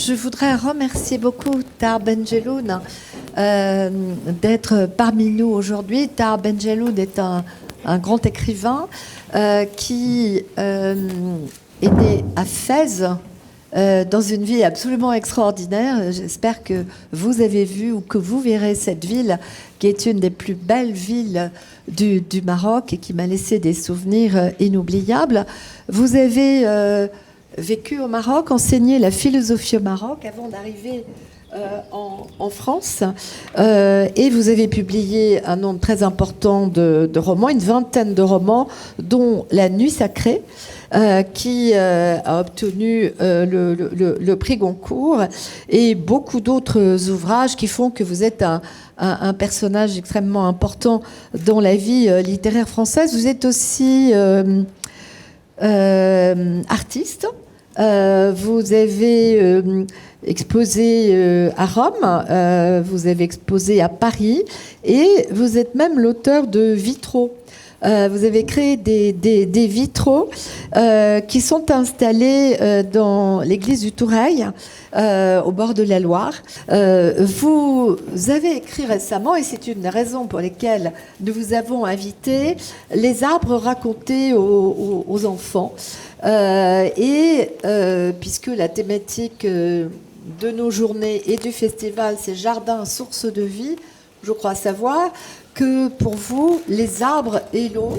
Je voudrais remercier beaucoup Tahar Ben-Jelloun d'être parmi nous aujourd'hui. Tahar Ben-Jelloun est un grand écrivain qui est né à Fès, dans une ville absolument extraordinaire. J'espère que vous avez vu ou que vous verrez cette ville, qui est une des plus belles villes du Maroc et qui m'a laissé des souvenirs inoubliables. Vous avez vécu au Maroc, enseigné la philosophie au Maroc avant d'arriver en France. Et vous avez publié un nombre très important de romans, une vingtaine de romans, dont La Nuit sacrée, qui a obtenu le prix Goncourt, et beaucoup d'autres ouvrages qui font que vous êtes un personnage extrêmement important dans la vie littéraire française. Vous êtes aussi artiste. Vous avez exposé à Rome, vous avez exposé à Paris, et vous êtes même l'auteur de vitraux. Vous avez créé des vitraux qui sont installés dans l'église du Tourail, au bord de la Loire. Vous avez écrit récemment, et c'est une des raisons pour lesquelles nous vous avons invité, les arbres racontés aux enfants. Puisque la thématique de nos journées et du festival, c'est jardin, source de vie, je crois savoir que pour vous, les arbres et l'eau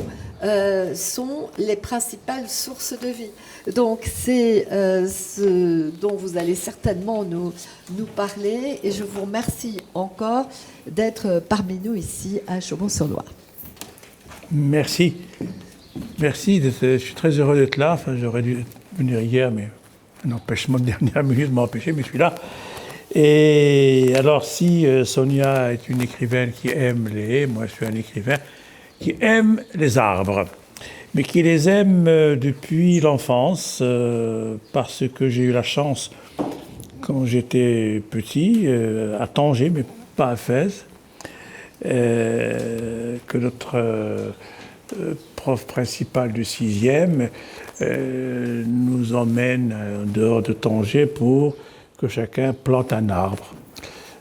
sont les principales sources de vie. Donc c'est ce dont vous allez certainement nous parler, et je vous remercie encore d'être parmi nous ici à Chaumont-sur-Loire. Merci. Merci, je suis très heureux d'être là. Enfin, j'aurais dû venir hier, mais un empêchement de dernière minute m'a empêché, mais je suis là. Et alors, si Sonia est une écrivaine qui aime les haies, moi je suis un écrivain qui aime les arbres, mais qui les aime depuis l'enfance, parce que j'ai eu la chance, quand j'étais petit, à Tanger, mais pas à Fès, que notre prof principal du 6e nous emmène en dehors de Tanger pour que chacun plante un arbre.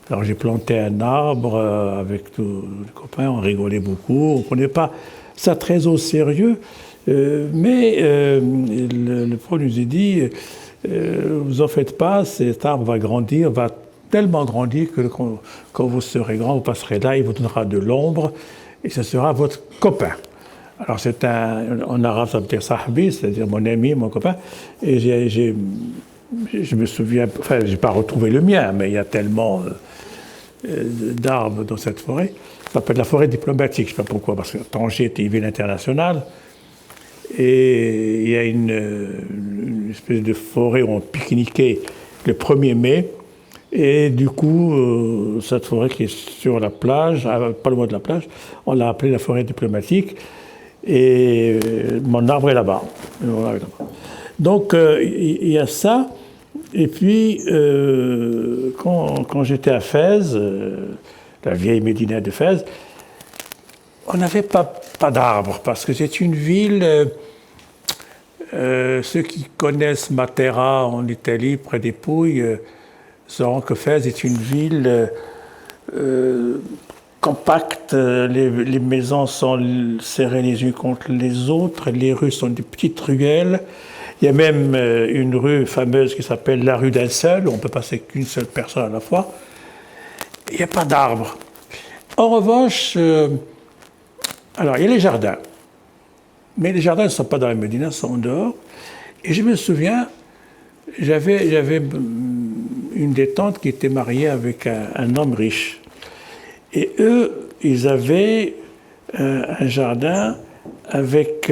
Alors j'ai planté un arbre avec tous les copains, on rigolait beaucoup, on ne prenait pas ça très au sérieux, mais le prof nous a dit vous en faites pas, cet arbre va grandir, va tellement grandir que quand vous serez grand, vous passerez là, il vous donnera de l'ombre et ce sera votre copain. Alors c'est en arabe ça veut dire sahbi, c'est-à-dire mon ami, mon copain, et je me souviens, enfin je n'ai pas retrouvé le mien, mais il y a tellement d'arbres dans cette forêt. Ça s'appelle la forêt diplomatique, je ne sais pas pourquoi, parce que Tanger était une ville internationale, et il y a une espèce de forêt où on pique-niquait le 1er mai, et du coup, cette forêt qui est sur la plage, pas loin de la plage, on l'a appelée la forêt diplomatique, et mon arbre est là-bas. Donc, il y a ça. Et puis, quand j'étais à Fès, la vieille médina de Fès, on n'avait pas d'arbres, parce que c'est une ville, ceux qui connaissent Matera en Italie, près des Pouilles, sauront que Fès est une ville compacte, les maisons sont serrées les unes contre les autres, les rues sont des petites ruelles. Il y a même une rue fameuse qui s'appelle la rue d'un seul, où on ne peut passer qu'une seule personne à la fois. Il n'y a pas d'arbres. En revanche, alors il y a les jardins. Mais les jardins ne sont pas dans la Médina, ils sont dehors. Et je me souviens, j'avais une des tantes qui était mariée avec un homme riche. Et eux, ils avaient un jardin avec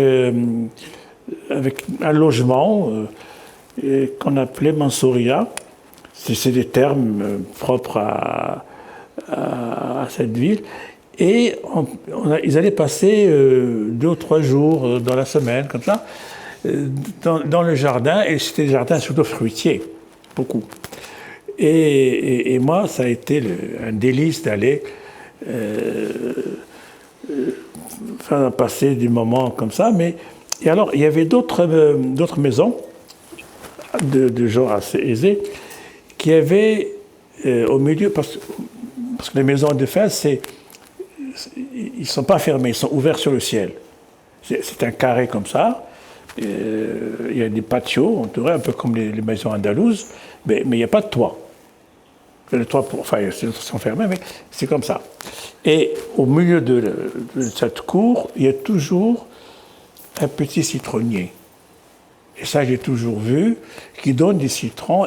un logement qu'on appelait Mansouria. C'est des termes propres à cette ville. Et ils allaient passer 2 ou 3 jours dans la semaine, comme ça, dans le jardin. Et c'était des jardins surtout fruitiers, beaucoup. Et moi, ça a été un délice d'aller faire passer des moments comme ça. Et alors, il y avait d'autres maisons de gens assez aisés qui avait au milieu, parce que les maisons de Fès, ils ne sont pas fermés, ils sont ouverts sur le ciel. C'est un carré comme ça. Il y a des patios entourés, un peu comme les maisons andalouses, mais il n'y a pas de toit. Le toit, enfin, ils sont fermés, mais c'est comme ça. Et au milieu de cette cour, il y a toujours un petit citronnier. Et ça, j'ai toujours vu, qui donne des citrons,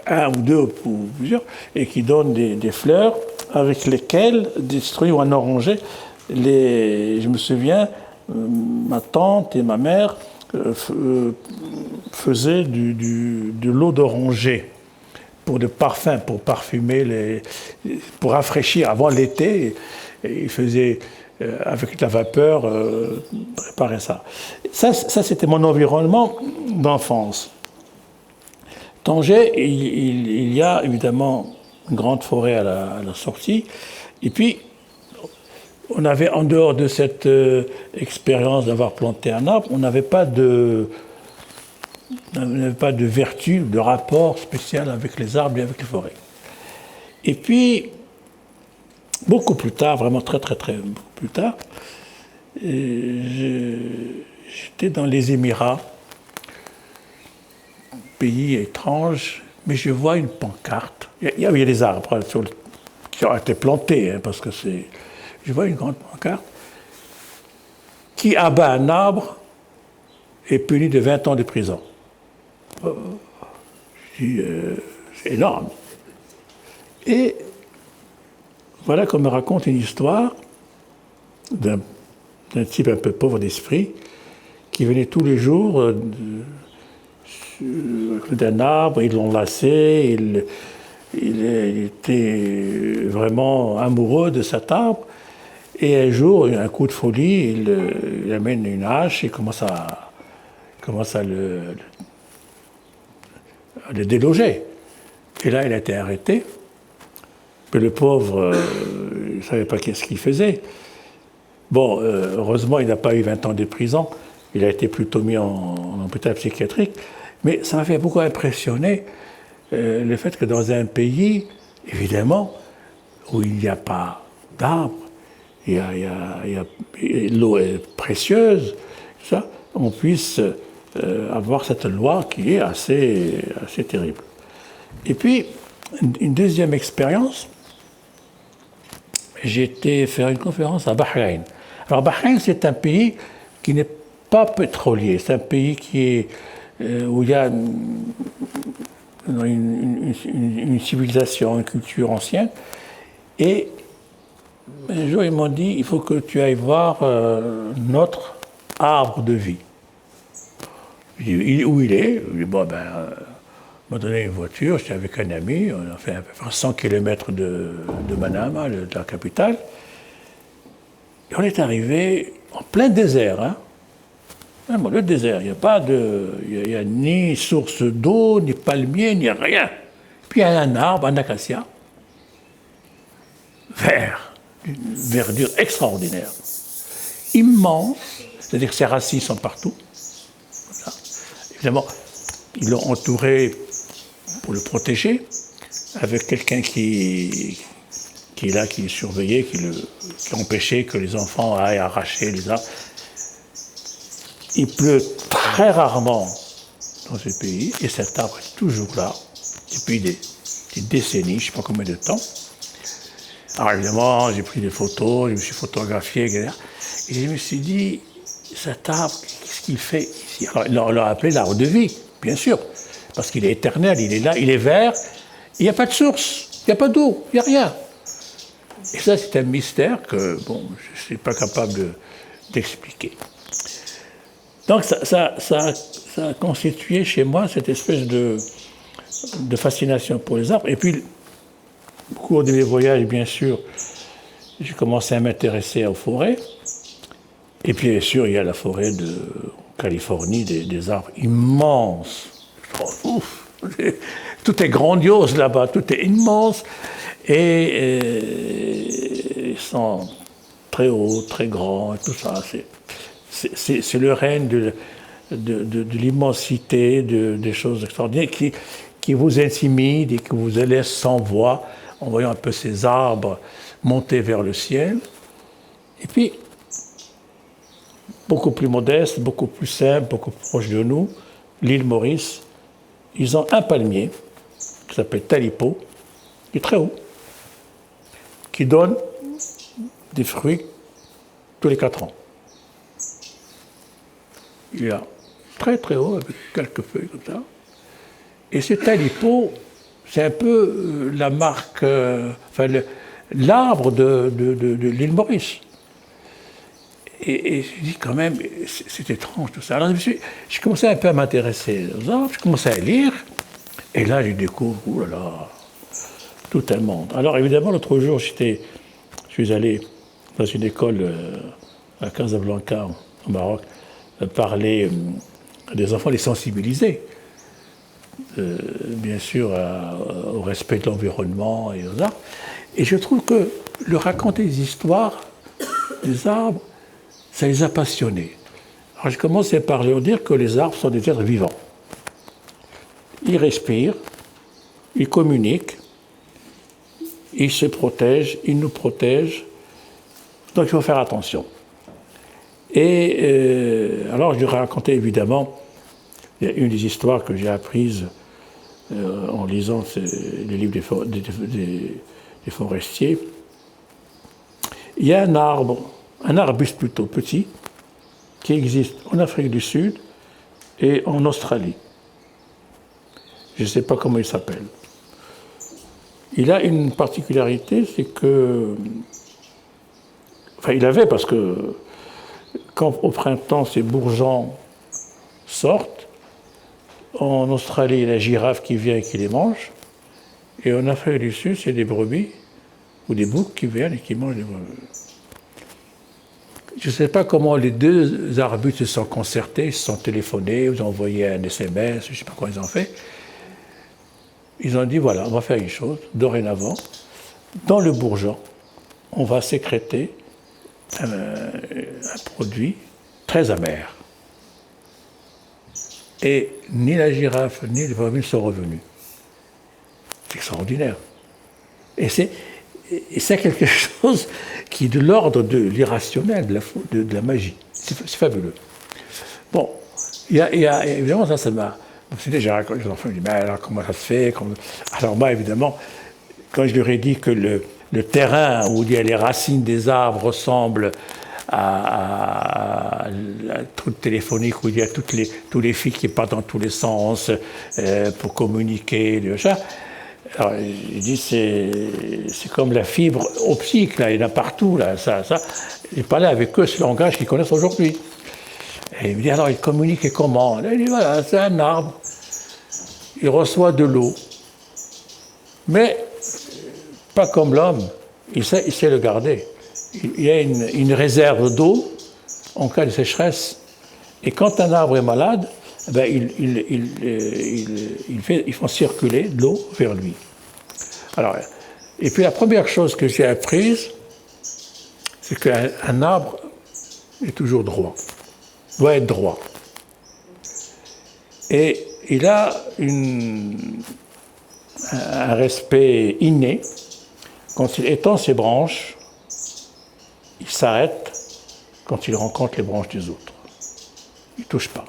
un ou deux ou plusieurs, et qui donne des fleurs avec lesquelles, des citronniers ou un oranger, je me souviens, ma tante et ma mère faisaient de l'eau d'oranger pour de parfum, pour parfumer, pour rafraîchir. Avant l'été, ils faisaient avec la vapeur préparer ça. Ça, c'était mon environnement d'enfance. Tanger, il y a évidemment une grande forêt à la sortie. Et puis, on avait, en dehors de cette expérience d'avoir planté un arbre, on n'avait pas de vertu, de rapport spécial avec les arbres et avec les forêts. Et puis, beaucoup plus tard, vraiment très beaucoup plus tard, j'étais dans les Émirats, pays étrange, mais je vois une pancarte. Il y avait des arbres qui ont été plantés, hein, parce que c'est... Je vois une grande pancarte qui abat un arbre est puni de 20 ans de prison. Je dis, c'est énorme. Et voilà qu'on me raconte une histoire d'un type un peu pauvre d'esprit qui venait tous les jours d'un arbre, ils l'ont lassé, il était vraiment amoureux de cet arbre. Et un jour, un coup de folie, il amène une hache et commence à le déloger. Et là, il a été arrêté. Mais le pauvre, il ne savait pas qu'est-ce qu'il faisait. Bon, heureusement, il n'a pas eu 20 ans de prison. Il a été plutôt mis en hôpital psychiatrique. Mais ça m'a fait beaucoup impressionner le fait que dans un pays, évidemment, où il n'y a pas d'arbres, l'eau est précieuse, ça, on puisse avoir cette loi qui est assez terrible. Et puis, une deuxième expérience, j'ai été faire une conférence à Bahreïn. Alors Bahreïn, c'est un pays qui n'est pas pétrolier, c'est un pays où il y a une civilisation, une culture ancienne, et un jour, ils m'ont dit, il faut que tu ailles voir notre arbre de vie. Je dis, où il est? Je dis, bon, on m'a donné une voiture, j'étais avec un ami, on a fait à peu près 100 km de Manama, de la capitale. Et on est arrivé en plein désert. Hein. Vraiment, le désert, il n'y a ni source d'eau, ni palmier, ni rien. Puis il y a un arbre, un acacia, vert. Une verdure extraordinaire, immense, c'est-à-dire que ses racines sont partout. Voilà. Évidemment, ils l'ont entouré pour le protéger, avec quelqu'un qui est là, qui surveillait, qui empêchait que les enfants aillent arracher les arbres. Il pleut très rarement dans ce pays, et cet arbre est toujours là, depuis des décennies, je ne sais pas combien de temps. Alors évidemment, j'ai pris des photos, je me suis photographié, etc. Et je me suis dit, cet arbre, qu'est-ce qu'il fait ici? Alors, on l'a appelé l'arbre de vie, bien sûr, parce qu'il est éternel, il est là, il est vert, il n'y a pas de source, il n'y a pas d'eau, il n'y a rien. Et ça, c'est un mystère que, bon, je ne suis pas capable d'expliquer. Donc ça a constitué chez moi cette espèce de fascination pour les arbres. Et puis, au cours de mes voyages, bien sûr, j'ai commencé à m'intéresser aux forêts. Et puis, bien sûr, il y a la forêt de Californie, des arbres immenses. Oh, ouf, tout est grandiose là-bas, tout est immense. Et ils sont très hauts, très grands, et tout ça. C'est le règne de l'immensité, des choses extraordinaires qui vous intimide et qui vous laisse sans voix, en voyant un peu ces arbres monter vers le ciel. Et puis, beaucoup plus modeste, beaucoup plus simple, beaucoup plus proche de nous, l'île Maurice, ils ont un palmier qui s'appelle Talipo, qui est très haut, qui donne des fruits tous les 4 ans. Il est très très haut, avec quelques feuilles comme ça. Et ce Talipo, c'est un peu la marque, l'arbre de l'île Maurice. Et je dis quand même, c'est étrange tout ça. Alors j'ai commencé un peu à m'intéresser aux arbres, j'ai commencé à lire, et là je découvre, oulala, tout un monde. Alors évidemment, l'autre jour, je suis allé dans une école à Casablanca, au Maroc, parler à des enfants, les sensibiliser, bien sûr, au respect de l'environnement et aux arbres. Et je trouve que leur raconter des histoires des arbres, ça les a passionnés. Alors j'ai commencé par leur dire que les arbres sont des êtres vivants. Ils respirent, ils communiquent, ils se protègent, ils nous protègent. Donc il faut faire attention. Et alors je leur ai raconté évidemment, il y a une des histoires que j'ai apprises en lisant les livres des forestiers. Il y a un arbuste plutôt petit, qui existe en Afrique du Sud et en Australie. Je ne sais pas comment il s'appelle. Il a une particularité, c'est que... Enfin, il avait, parce que quand au printemps, ces bourgeons sortent, en Australie, il y a la girafe qui vient et qui les mange, et en Afrique du Sud, c'est des brebis ou des boucs qui viennent et qui mangent les brebis. Je ne sais pas comment les deux arbustes se sont concertés, ils se sont téléphonés, ils ont envoyé un SMS, je ne sais pas quoi ils ont fait. Ils ont dit, voilà, on va faire une chose, dorénavant, dans le bourgeon, on va sécréter un produit très amer. Et ni la girafe, ni les brebis ne sont revenus. C'est extraordinaire. Et c'est quelque chose qui est de l'ordre de l'irrationnel, de la magie. C'est fabuleux. Bon, il y a évidemment, ça m'a... J'ai raconté aux enfants, je dis, mais alors comment ça se fait Alors moi, évidemment, quand je leur ai dit que le terrain où il y a les racines des arbres ressemble à la truc téléphonique où il y a tous les fils qui partent dans tous les sens pour communiquer, alors, il dit, c'est comme la fibre optique, là, il y en a partout, là, ça. J'ai parlé avec eux, ce langage qu'ils connaissent aujourd'hui. Et il me dit, alors, il communique comment? Là, il dit, voilà, c'est un arbre. Il reçoit de l'eau. Mais, pas comme l'homme, il sait le garder. Il y a une réserve d'eau en cas de sécheresse. Et quand un arbre est malade, ben, ils font circuler de l'eau vers lui. Alors, et puis la première chose que j'ai apprise, c'est qu'un arbre est toujours droit, doit être droit. Et il a un respect inné. Quand il étend ses branches, il s'arrête quand il rencontre les branches des autres. Il ne touche pas.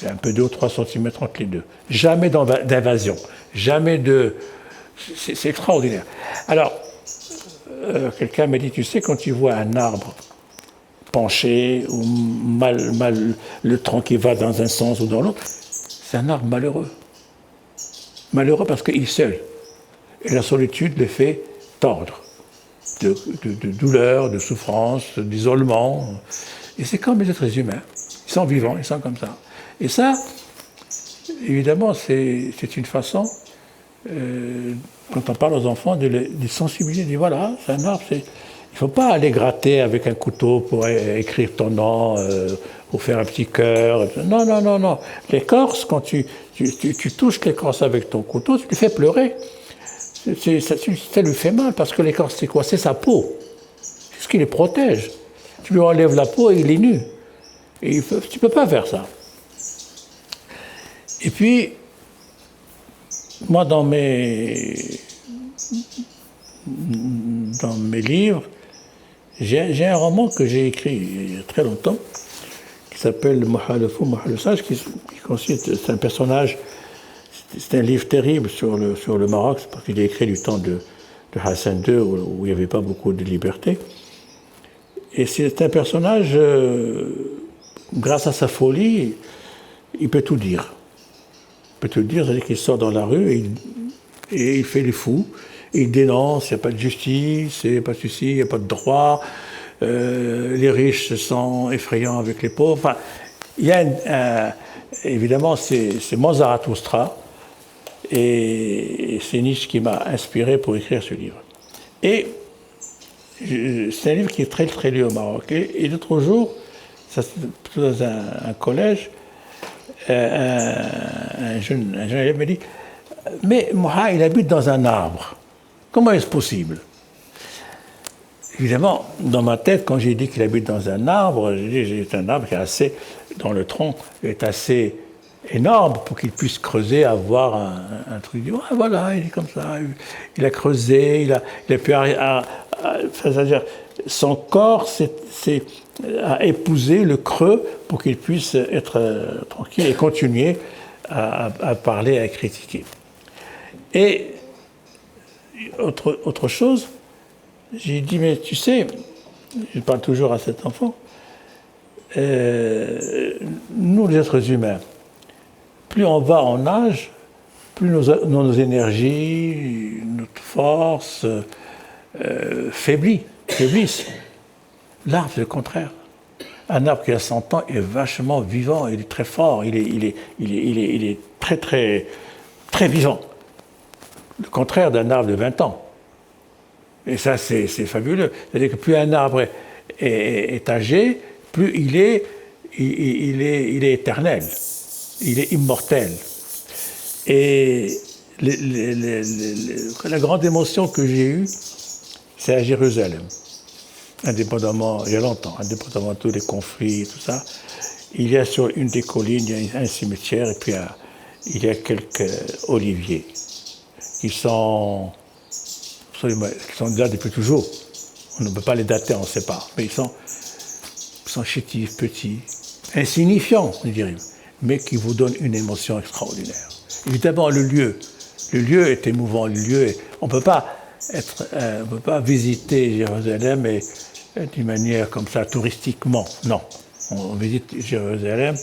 Il y a un peu 2 ou 3 cm entre les deux. Jamais d'invasion. Jamais de... C'est extraordinaire. Alors, quelqu'un m'a dit, tu sais, quand tu vois un arbre penché ou mal le tronc qui va dans un sens ou dans l'autre, c'est un arbre malheureux. Malheureux parce qu'il est seul. Et la solitude le fait tordre. De douleur, de souffrance, d'isolement. Et c'est comme les êtres humains. Ils sont vivants, ils sont comme ça. Et ça, évidemment, c'est une façon, quand on parle aux enfants, de les sensibiliser, de dire voilà, c'est un arbre, il ne faut pas aller gratter avec un couteau pour écrire ton nom, ou faire un petit cœur. Non, non, non, non. L'écorce, quand tu touches l'écorce avec ton couteau, tu lui fais pleurer. Ça lui fait mal, parce que l'écorce, c'est quoi? C'est sa peau. C'est ce qui les protège. Tu lui enlèves la peau et il est nu. Et tu ne peux pas faire ça. Et puis, moi, dans mes livres, j'ai un roman que j'ai écrit il y a très longtemps, qui s'appelle Mahal Fou, Mahal Sage, qui consiste, c'est un personnage, c'est un livre terrible sur le Maroc, parce qu'il est écrit du temps de Hassan II, où il n'y avait pas beaucoup de liberté. Et c'est un personnage, grâce à sa folie, il peut tout dire. Il peut tout dire, c'est-à-dire qu'il sort dans la rue et il fait les fous. Il dénonce, il n'y a pas de justice, il n'y a pas de souci, il n'y a pas de droit. Les riches se sentent effrayants avec les pauvres. Enfin, il y a évidemment, c'est mon Zarathustra, et c'est Nietzsche qui m'a inspiré pour écrire ce livre. Et c'est un livre qui est très, très lu au Maroc. Et l'autre jour, dans un collège, un jeune élève me dit « Mais Moha, il habite dans un arbre. Comment est-ce possible ?» Évidemment, dans ma tête, quand j'ai dit qu'il habite dans un arbre, j'ai dit c'est un arbre qui est assez, dans le tronc, est assez énorme pour qu'il puisse creuser, avoir un truc. Ah, voilà, il est comme ça. Il a creusé, il a pu c'est-à-dire, son corps a épousé le creux pour qu'il puisse être tranquille et continuer à parler, à critiquer. Et autre chose, j'ai dit, mais tu sais, je parle toujours à cet enfant, nous les êtres humains, plus on va en âge, plus nos énergies, notre force faiblissent. L'arbre, c'est le contraire. Un arbre qui a 100 ans est vachement vivant, il est très fort, il est très, très, très vivant. Le contraire d'un arbre de 20 ans. Et ça, c'est fabuleux. C'est-à-dire que plus un arbre est âgé, plus il est éternel, il est immortel. Et la grande émotion que j'ai eue, c'est à Jérusalem. Indépendamment, il y a longtemps, indépendamment de tous les conflits et tout ça, il y a sur une des collines, il y a un cimetière, et puis il y a quelques oliviers qui sont là depuis toujours. On ne peut pas les dater, on ne sait pas. Mais ils sont chétifs, petits, insignifiants, je dirais, mais qui vous donnent une émotion extraordinaire. Évidemment, le lieu est émouvant. On ne peut pas visiter Jérusalem d'une manière comme ça, touristiquement. Non, on visite Jérusalem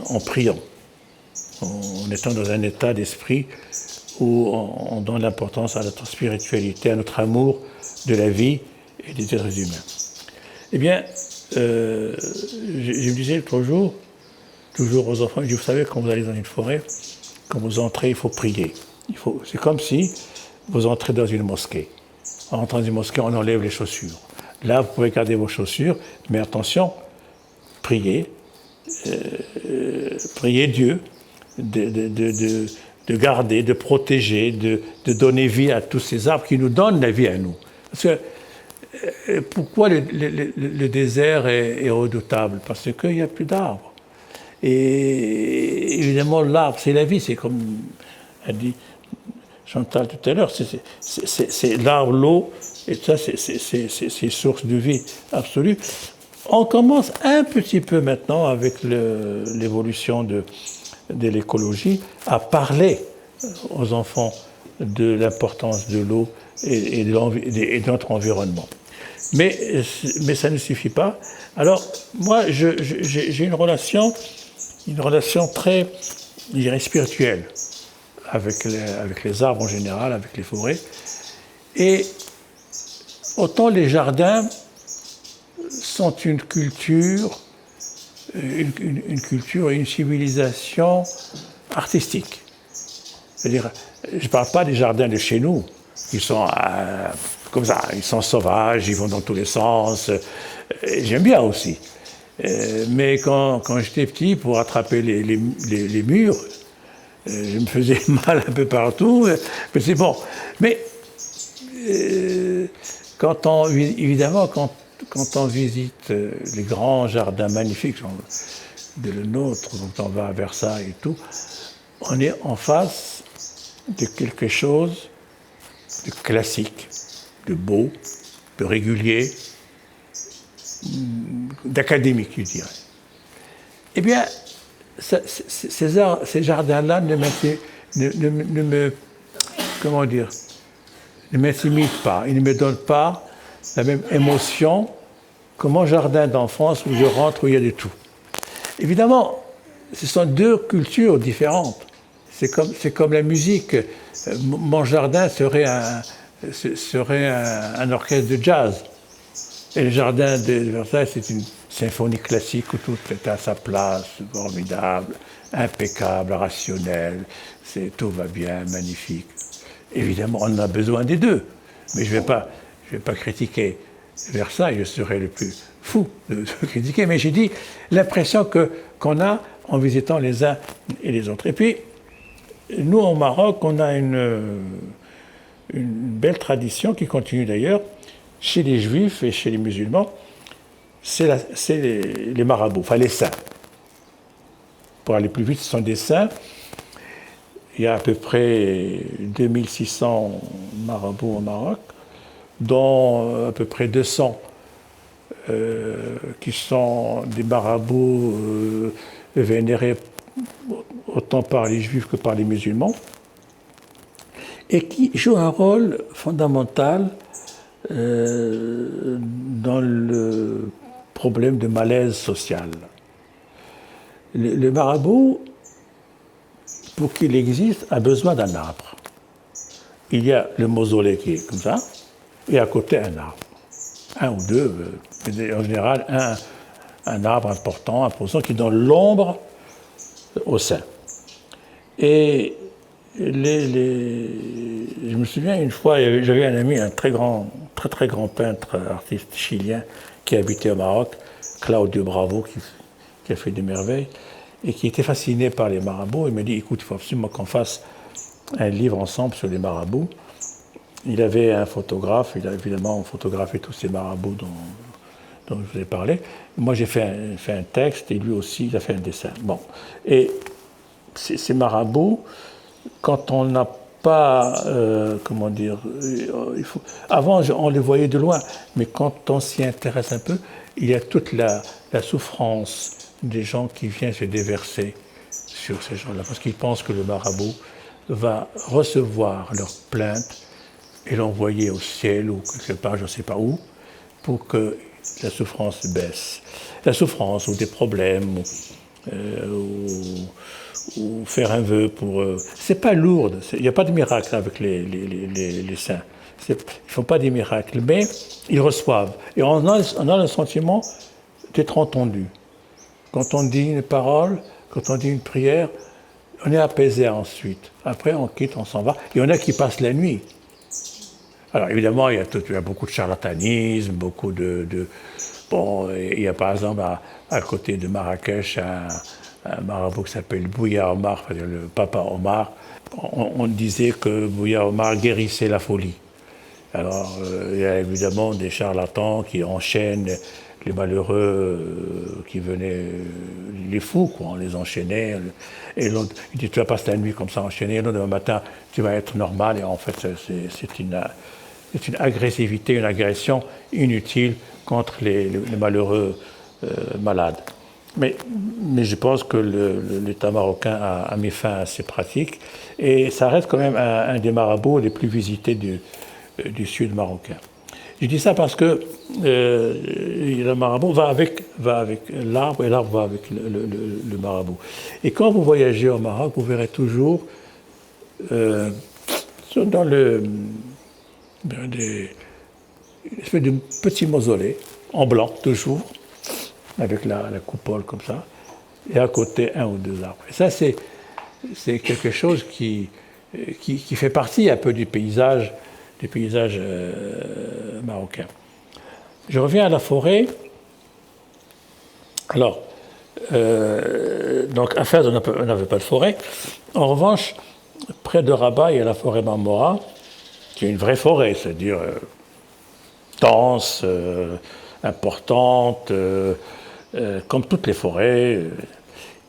en priant, en étant dans un état d'esprit où on donne l'importance à notre spiritualité, à notre amour de la vie et des êtres humains. Eh bien, je me disais l'autre jour, toujours aux enfants, je dis, vous savez, quand vous allez dans une forêt, quand vous entrez, il faut prier. C'est comme si vous entrez dans une mosquée. En entrant dans une mosquée, on enlève les chaussures. Là, vous pouvez garder vos chaussures, mais attention, priez Dieu de garder, de protéger, de donner vie à tous ces arbres qui nous donnent la vie à nous. Parce que, pourquoi le désert est redoutable? Parce qu'il n'y a plus d'arbres. Et évidemment, l'arbre, c'est la vie. C'est comme a dit Chantal tout à l'heure, c'est l'arbre, l'eau, et ça, c'est source de vie absolue. On commence un petit peu maintenant, avec l'évolution de l'écologie, à parler aux enfants de l'importance de l'eau et de notre environnement. Mais ça ne suffit pas. Alors, moi, j'ai une relation très, je dirais, spirituelle avec les arbres en général, avec les forêts. Et autant les jardins sont une culture et une civilisation artistique. C'est-à-dire, je ne parle pas des jardins de chez nous, qui sont comme ça, ils sont sauvages, ils vont dans tous les sens. J'aime bien aussi. Mais quand j'étais petit, pour attraper les murs, je me faisais mal un peu partout, mais c'est bon. Mais évidemment, quand on visite les grands jardins magnifiques de le nôtre, quand on va à Versailles et tout, on est en face de quelque chose de classique, de beau, de régulier, d'académique, je dirais. Eh bien, ces jardins-là ne me, comment dire, ne m'intimident pas. Ils ne me donnent pas la même émotion que mon jardin d'enfance où je rentre, où il y a de tout. Évidemment, ce sont deux cultures différentes. C'est comme la musique. Mon jardin serait un orchestre de jazz. Et le jardin de Versailles, c'est une symphonie classique où tout est à sa place, formidable, impeccable, rationnel, tout va bien, magnifique. Évidemment, on a besoin des deux, mais je ne vais pas critiquer Versailles, je serais le plus fou de critiquer, mais j'ai dit l'impression qu'on a en visitant les uns et les autres. Et puis, nous, au Maroc, on a une belle tradition qui continue d'ailleurs, chez les juifs et chez les musulmans, c'est les marabouts, enfin les saints. Pour aller plus vite, ce sont des saints. Il y a à peu près 2600 marabouts au Maroc, dont à peu près 200 qui sont des marabouts vénérés autant par les juifs que par les musulmans, et qui jouent un rôle fondamental dans le problème de malaise social. Le marabout, pour qu'il existe, a besoin d'un arbre. Il y a le mausolée qui est comme ça, et à côté un arbre. Un ou deux, en général un arbre important, imposant, qui donne l'ombre au saint. Et je me souviens une fois, j'avais un ami, un très grand peintre, artiste chilien, qui habitait au Maroc, Claudio Bravo, qui a fait des merveilles, et qui était fasciné par les marabouts. Il m'a dit, écoute, il faut absolument qu'on fasse un livre ensemble sur les marabouts. Il avait un photographe, il a évidemment photographié tous ces marabouts dont je vous ai parlé. Moi, j'ai fait un texte, et lui aussi, il a fait un dessin. Bon. Et ces marabouts, quand on n'a pas, comment dire, avant on les voyait de loin, mais quand on s'y intéresse un peu, il y a toute la souffrance des gens qui viennent se déverser sur ces gens-là, parce qu'ils pensent que le marabout va recevoir leurs plaintes et l'envoyer au ciel ou quelque part, je ne sais pas où, pour que la souffrance baisse. La souffrance ou des problèmes ou faire un vœu pour... c'est pas lourd, il n'y a pas de miracle avec les saints. Ils ne font pas des miracles, mais ils reçoivent. Et on a le sentiment d'être entendu. Quand on dit une parole, quand on dit une prière, on est apaisé ensuite. Après, on quitte, on s'en va. Il y en a qui passent la nuit. Alors évidemment, il y a beaucoup de charlatanisme, beaucoup de... Bon, il y a par exemple à côté de Marrakech un marabout qui s'appelle Bouya Omar, c'est-à-dire le papa Omar. On disait que Bouya Omar guérissait la folie. Alors il y a évidemment des charlatans qui enchaînent les malheureux qui venaient, les fous, quoi, on les enchaînait. Et l'autre, il dit, tu vas passer la nuit comme ça enchaîné, et l'autre, demain matin, tu vas être normal. Et en fait, c'est une agressivité, une agression inutile contre les malheureux malades. Mais je pense que l'État marocain a mis fin à ces pratiques, et ça reste quand même un des marabouts les plus visités du sud marocain. Je dis ça parce que le marabout va avec l'arbre, et l'arbre va avec le marabout. Et quand vous voyagez au Maroc, vous verrez toujours dans une espèce de petit mausolée, en blanc toujours, avec la coupole comme ça, et à côté un ou deux arbres. Et ça, c'est quelque chose qui fait partie un peu du paysage marocain. Je reviens à la forêt. Alors, donc à Fès, on n'avait pas de forêt. En revanche, près de Rabat, il y a la forêt Marmora, qui est une vraie forêt, c'est-à-dire dense, importante, comme toutes les forêts.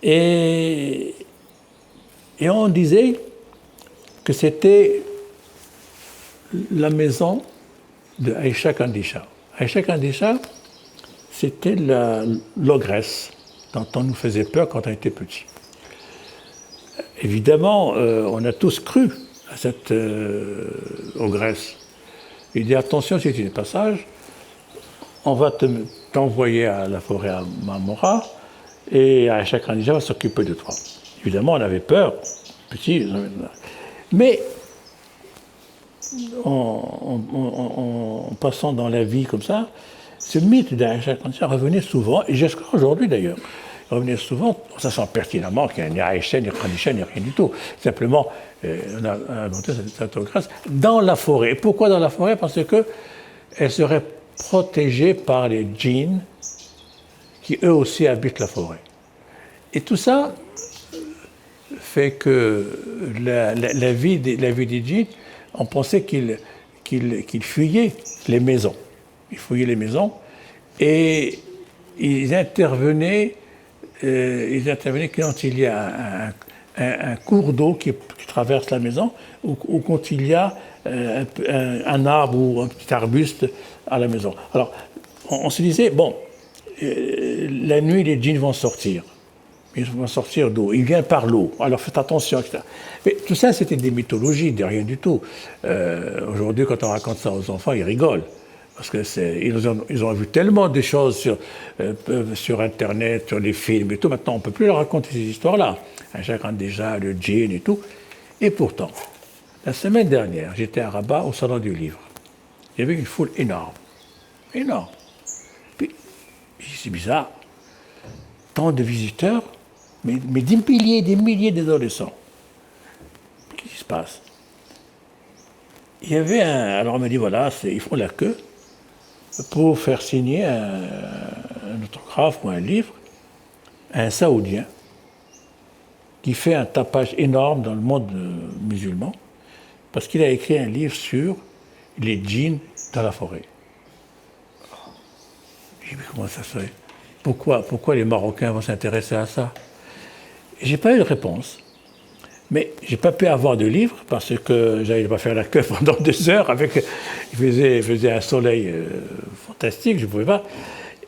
Et Et on disait que c'était la maison de Aïcha Kandisha. Aïcha Kandisha, c'était l'ogresse dont on nous faisait peur quand on était petit. Évidemment, on a tous cru à cette ogresse. Il dit attention, si tu n'es pas sage, on va t'envoyer à la forêt à Mamora et Aïcha Kandisha va s'occuper de toi. Évidemment, on avait peur, petit, mais en passant dans la vie comme ça, ce mythe d'Aïcha Kandisha revenait souvent, et jusqu'à aujourd'hui d'ailleurs, revenait souvent, ça sent pertinemment qu'il n'y a ni Aïcha, ni Kandisha, ni rien du tout. Simplement, on a inventé cette grâce dans la forêt. Et pourquoi dans la forêt? Parce qu'elle serait protégée par les djinns qui eux aussi habitent la forêt. Et tout ça fait que la vie des djinns, on pensait qu'ils fuyaient les maisons. Ils fouillaient les maisons et ils intervenaient quand il y a un cours d'eau qui traverse la maison ou quand il y a un arbre ou un petit arbuste à la maison. Alors, on se disait, bon, la nuit, les djinns vont sortir. Ils vont sortir d'eau. Ils viennent par l'eau. Alors faites attention, etc. Mais tout ça, c'était des mythologies, de rien du tout. Aujourd'hui, quand on raconte ça aux enfants, ils rigolent. Parce qu'ils ont vu tellement de choses sur Internet, sur les films et tout. Maintenant, on ne peut plus leur raconter ces histoires-là. À chacun déjà, le djinn et tout. Et pourtant, la semaine dernière, j'étais à Rabat, au Salon du Livre. Il y avait une foule énorme. Énorme. Puis, c'est bizarre. Tant de visiteurs, mais des milliers d'adolescents. Qu'est-ce qui se passe? Il y avait alors on m'a dit, voilà, ils font la queue pour faire signer un autographe ou un livre à un Saoudien qui fait un tapage énorme dans le monde musulman parce qu'il a écrit un livre sur les djinns dans la forêt. J'ai dit, mais comment ça se fait? Pourquoi les Marocains vont s'intéresser à ça? Je n'ai pas eu de réponse. Mais je n'ai pas pu avoir de livre parce que je n'allais pas faire la queue pendant 2 heures. Il faisait un soleil fantastique, je ne pouvais pas.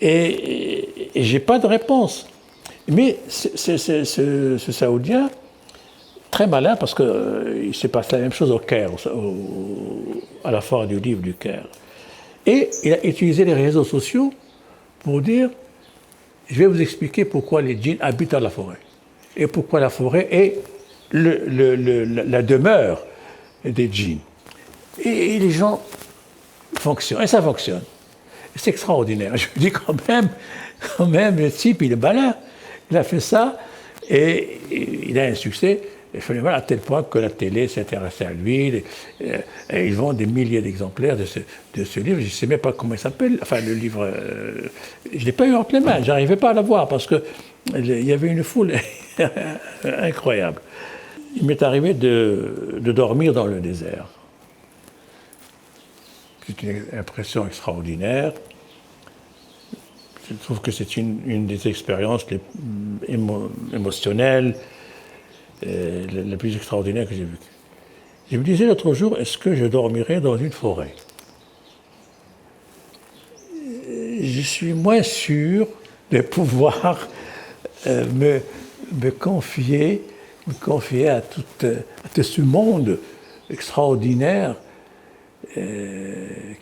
Et je n'ai pas de réponse. Mais ce Saoudien, très malin, parce qu'il s'est passé la même chose au Caire, à la fin du livre du Caire. Et il a utilisé les réseaux sociaux pour dire, je vais vous expliquer pourquoi les djinns habitent dans la forêt. Et pourquoi la forêt est la demeure des djinns. Et les gens fonctionnent, et ça fonctionne. C'est extraordinaire. Je me dis quand même, le type, il est malin. Il a fait ça, et il a un succès phénoménal à tel point que la télé s'intéresse à lui. Et ils vendent des milliers d'exemplaires de ce livre. Je ne sais même pas comment il s'appelle. Enfin, le livre, je ne l'ai pas eu entre les mains. Je n'arrivais pas à l'avoir parce qu'il y avait une foule incroyable. Il m'est arrivé de dormir dans le désert. C'est une impression extraordinaire. Je trouve que c'est une des expériences les émotionnelles, la plus extraordinaire que j'ai vécues. Je me disais l'autre jour, est-ce que je dormirais dans une forêt? Je suis moins sûr de pouvoir me confier à tout ce monde extraordinaire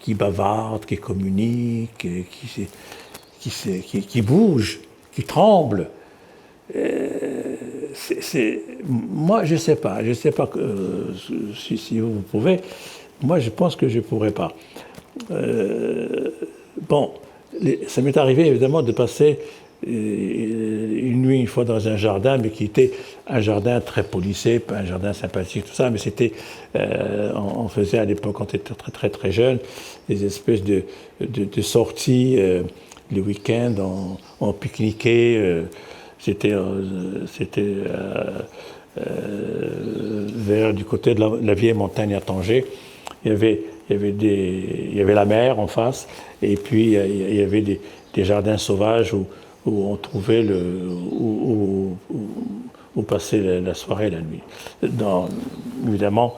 qui bavarde, qui communique, qui bouge, qui tremble. Moi, je ne sais pas. Je ne sais pas si vous pouvez. Moi, je pense que je ne pourrais pas. Bon, ça m'est arrivé évidemment de passer une nuit, une fois dans un jardin, mais qui était un jardin très policé, un jardin sympathique, tout ça, mais c'était, on faisait à l'époque, quand on était très très très jeune, des espèces de sorties le week-end, on pique-niquait, c'était vers du côté de la vieille montagne à Tanger. Il y avait la mer en face, et puis il y avait des jardins sauvages où on trouvait où où passer la soirée et la nuit. Évidemment,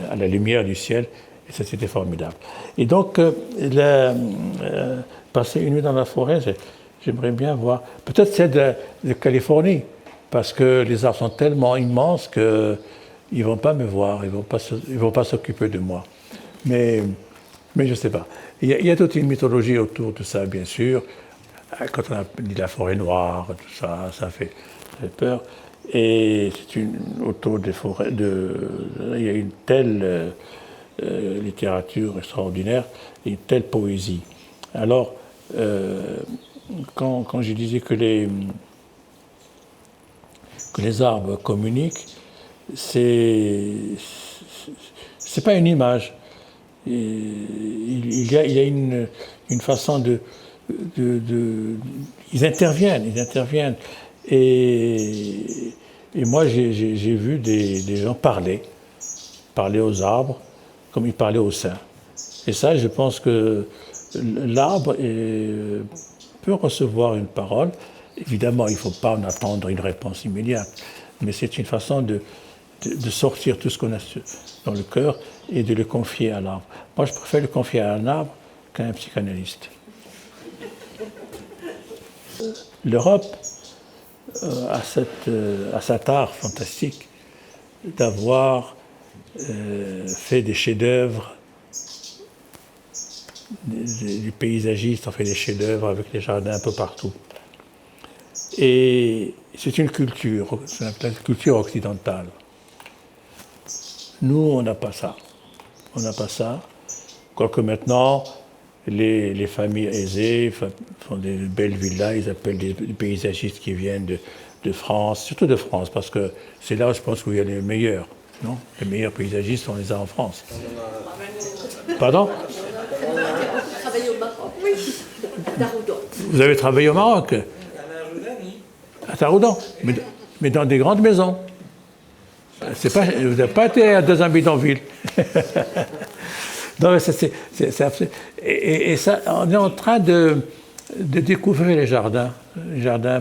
à la lumière du ciel, et ça c'était formidable. Et donc, passer une nuit dans la forêt, j'aimerais bien voir. Peut-être c'est de Californie, parce que les arbres sont tellement immenses qu'ils ne vont pas me voir, ils ne vont pas s'occuper de moi. Mais je ne sais pas. Il y a toute une mythologie autour de ça, bien sûr. Quand on a dit la forêt noire, tout ça, ça fait peur. Et c'est autour des forêts, il y a une telle littérature extraordinaire, une telle poésie. Alors, quand je disais que les arbres communiquent, c'est pas une image. Il y a une façon ils interviennent. Et moi, j'ai vu des gens parler aux arbres comme ils parlaient aux saints. Et ça, je pense que l'arbre peut recevoir une parole. Évidemment, il ne faut pas en attendre une réponse immédiate, mais c'est une façon de sortir tout ce qu'on a dans le cœur et de le confier à l'arbre. Moi, je préfère le confier à un arbre qu'à un psychanalyste. L'Europe a cet art fantastique d'avoir fait des chefs-d'œuvre. Les paysagistes ont fait des chefs-d'œuvre avec les jardins un peu partout. Et c'est une culture, c'est la culture occidentale. Nous, on n'a pas ça. On n'a pas ça. Quoique maintenant, les familles aisées font des belles villas, ils appellent des paysagistes qui viennent de France, surtout de France, parce que c'est là, je pense, où il y a les meilleurs. Non ? Les meilleurs paysagistes, on les a en France. Pardon ? Vous avez travaillé au Maroc ? À Taroudan, mais dans des grandes maisons. Vous n'avez pas été dans un bidonville. Non, mais et ça, on est en train de découvrir les jardins,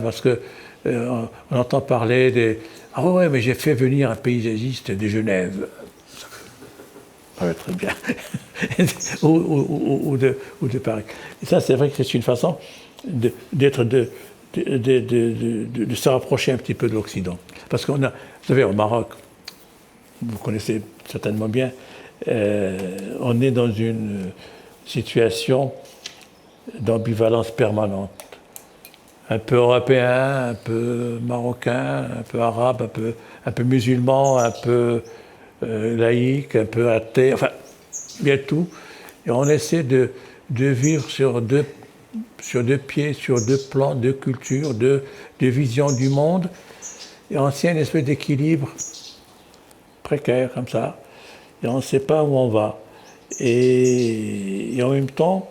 parce que on entend parler des. Ah ouais, mais j'ai fait venir un paysagiste de Genève. Ah, très bien. ou de Paris. Et ça, c'est vrai que c'est une façon de se rapprocher un petit peu de l'Occident. Parce qu'on a, vous savez, au Maroc, vous connaissez certainement bien, on est dans une situation d'ambivalence permanente. Un peu européen, un peu marocain, un peu arabe, un peu musulman, un peu laïque, un peu athée, enfin, il y a tout. Et on essaie de vivre sur deux pieds, sur deux plans, deux cultures, deux visions du monde. Et on tient une espèce d'équilibre précaire, comme ça. Et on ne sait pas où on va. Et en même temps,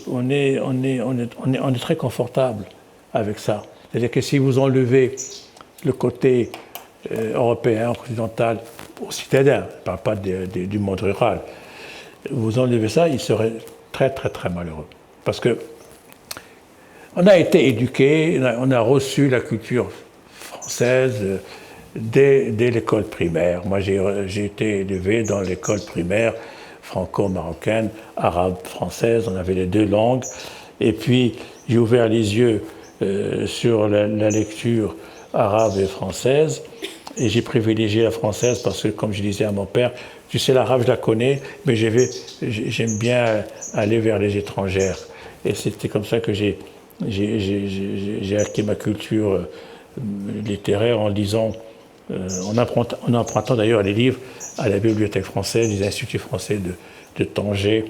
on est très confortable avec ça. C'est-à-dire que si vous enlevez le côté européen, occidental, citadin, je ne parle pas du monde rural, vous enlevez ça, il serait très, très, très malheureux. Parce que on a été éduqué, on a reçu la culture française dès l'école primaire. Moi, j'ai été élevé dans l'école primaire franco-marocaine, arabe-française, on avait les deux langues. Et puis, j'ai ouvert les yeux sur la lecture arabe et française, et j'ai privilégié la française parce que, comme je disais à mon père, tu sais, l'arabe, je la connais, mais j'aime bien aller vers les étrangères. Et c'était comme ça que j'ai acquis ma culture littéraire en lisant, en empruntant d'ailleurs les livres à la Bibliothèque française, des instituts français de Tanger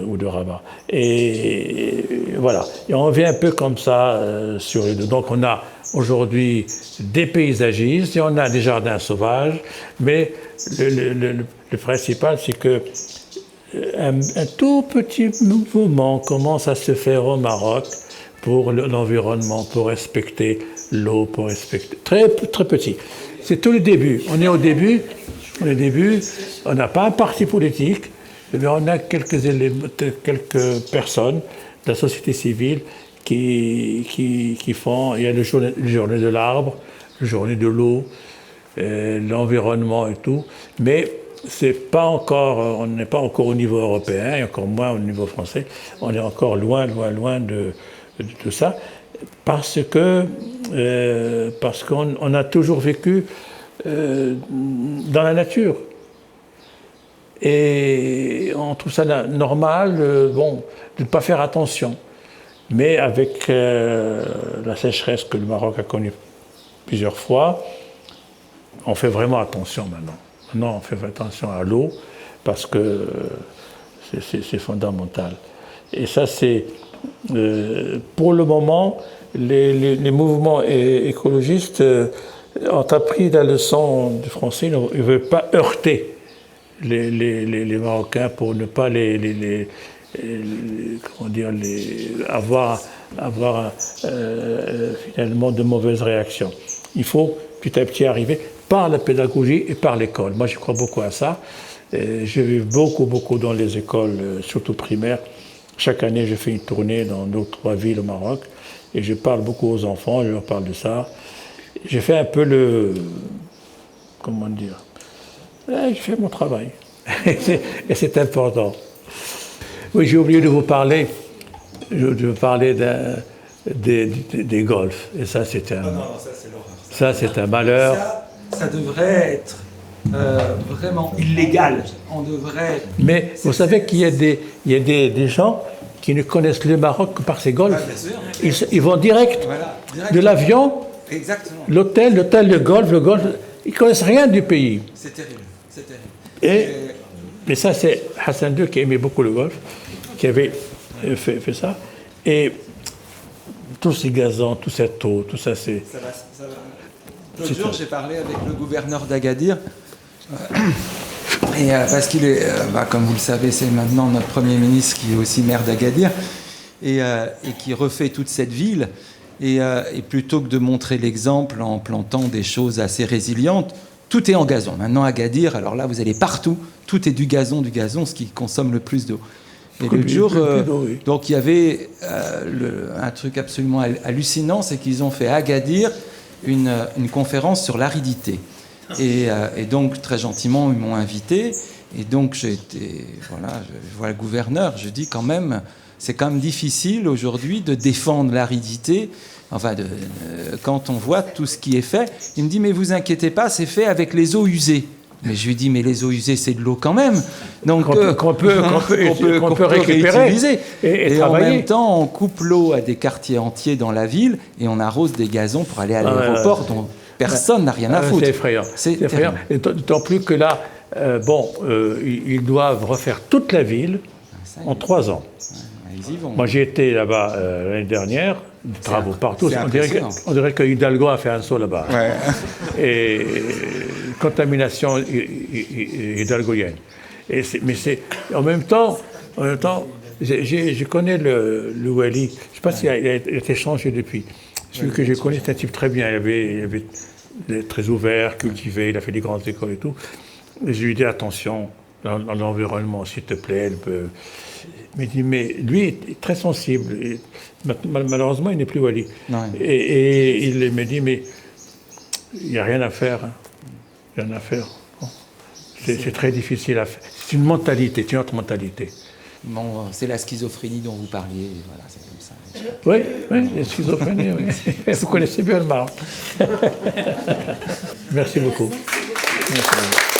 ou de Rabat. Et voilà. Et on vient un peu comme ça sur les deux. Donc on a aujourd'hui des paysagistes et on a des jardins sauvages, mais le principal, c'est que un tout petit mouvement commence à se faire au Maroc pour l'environnement, pour respecter l'eau, pour respecter... Très, très petit. C'est tout le début. On est au début. On n'a pas un parti politique, mais on a quelques personnes de la société civile qui font. Il y a le journée de l'arbre, le journée de l'eau, l'environnement et tout. Mais c'est pas encore, on n'est pas encore au niveau européen, et encore moins au niveau français. On est encore loin de tout ça, parce qu'on a toujours vécu dans la nature. Et on trouve ça normal, de ne pas faire attention. Mais avec la sécheresse que le Maroc a connue plusieurs fois, on fait vraiment attention maintenant. Maintenant, on fait attention à l'eau parce que c'est fondamental. Et ça, c'est... pour le moment, les mouvements écologistes ont appris la leçon du français. Ils ne veulent pas heurter les Marocains pour ne pas avoir finalement de mauvaises réactions. Il faut petit à petit arriver par la pédagogie et par l'école. Moi, je crois beaucoup à ça. Je vais beaucoup dans les écoles, surtout primaires. Chaque année, je fais une tournée dans 2 ou 3 villes au Maroc et je parle beaucoup aux enfants, je leur parle de ça. J'ai fait un peu comment dire, je fais mon travail. Et c'est important. Oui, j'ai oublié de vous parler. Je veux parler des golfs. Et ça, c'est un... ça, c'est l'horreur. Ça, c'est un malheur. Ça devrait être vraiment illégal. On devrait... Mais vous savez qu'il y a des gens qui ne connaissent le Maroc que par ces golfs. Bien sûr. Ils vont direct de l'avion, l'hôtel, le golf. Ils ne connaissent rien du pays. C'est terrible. Mais ça, c'est Hassan II qui aimait beaucoup le golf, qui avait fait ça. Et tous ces gazons, toute cette eau, tout ça, c'est... Ça va. L'autre jour, j'ai parlé avec le gouverneur d'Agadir. Parce qu'il est, comme vous le savez, c'est maintenant notre Premier ministre qui est aussi maire d'Agadir et qui refait toute cette ville. Et plutôt que de montrer l'exemple en plantant des choses assez résilientes, tout est en gazon. Maintenant, Agadir, alors là, vous allez partout, tout est du gazon, ce qui consomme le plus d'eau. Et l'autre jour, donc il y avait un truc absolument hallucinant, c'est qu'ils ont fait à Agadir une conférence sur l'aridité. Et donc, très gentiment, ils m'ont invité. Et donc, je vois le gouverneur, je dis quand même, c'est quand même difficile aujourd'hui de défendre l'aridité. Enfin, quand on voit tout ce qui est fait, il me dit, mais vous inquiétez pas, c'est fait avec les eaux usées. Mais je lui dis, mais les eaux usées, c'est de l'eau quand même. Donc, qu'on peut réutiliser. Et en même temps, on coupe l'eau à des quartiers entiers dans la ville et on arrose des gazons pour aller à l'aéroport dont personne n'a rien à foutre. C'est effrayant. C'est effrayant. D'autant plus que là, ils doivent refaire toute la ville en 3 ans. Ils y vont. Moi, j'ai été là-bas l'année dernière, des travaux partout. On dirait que Hidalgo a fait un saut là-bas. Ouais. Et contamination hidalgoienne. Mais c'est en même temps, je connais le Wali. Je ne sais pas s'il a été changé depuis. Celui que je connais, c'est un type très bien. Il avait très ouvert, cultivé, il a fait des grandes écoles et tout. Et je lui ai dit attention dans l'environnement, s'il te plaît. Mais lui est très sensible. Et, malheureusement, il n'est plus Wali. Et il me dit, mais il n'y a rien à faire. Rien à faire. Bon. C'est très difficile à faire. C'est une mentalité, c'est une autre mentalité. Bon, c'est la schizophrénie dont vous parliez. Voilà, c'est comme ça. Oui, la schizophrénie, oui. Vous connaissez bien le Maroc. Merci beaucoup. Merci.